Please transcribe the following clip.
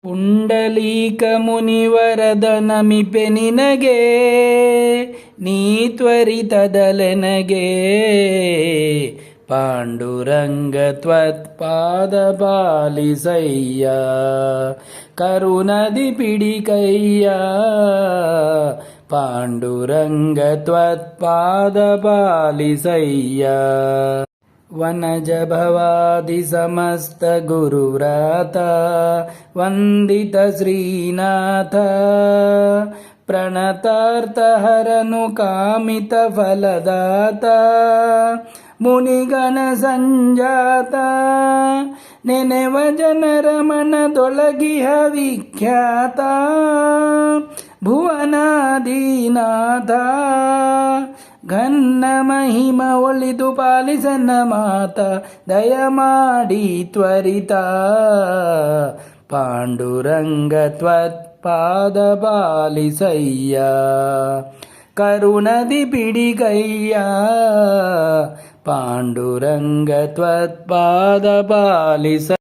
ಪುಂಡಲೀಕ ಮುನಿವರದ ನಮಿಪೆ ನಿನಗೆ, ನೀ ತ್ವರಿತದಲೆನಗೆ. ಪಾಂಡುರಂಗ ತ್ವತ್ಪಾದ ಪಾಲಿಸಯ್ಯ, ಕರುಣದಿ ಪಿಡಿಕಯ್ಯ. ಪಾಂಡುರಂಗ ತ್ವತ್ಪಾದ ಪಾಲಿಸಯ್ಯ. ವನಜ ಭವಾದಿ ಸಮಸ್ತ ಗುರುವ್ರಾತ, ವಂದಿತ ಶ್ರೀನಾಥ. ಪ್ರಣತಾರ್ಥ ಹರನು ಕಾಮಿತ ಫಲದಾತ, ಮುನಿಗಣ ಸಂಜಾತ. ನೆನೆವ ಜನರ ಮನದೊಳಗಿಹ ವಿಖ್ಯಾತ, ಭುವನಾದಿನಾಥ. ಘನ್ನ ಮಹಿಮ ಒಲಿದು ಪಾಲಿಸನ್ನ ಮಾತ, ದಯಮಾಡಿ ತ್ವರಿತ. ಪಾಂಡುರಂಗ ತ್ವತ್ಪಾದ ಪಾಲಿಸಯ್ಯ, ಕರುಣದಿ ಪಿಡಿಕಯ್ಯ. ಪಾಂಡುರಂಗ ತ್ವತ್ಪಾದ ಪಾಲಿಸ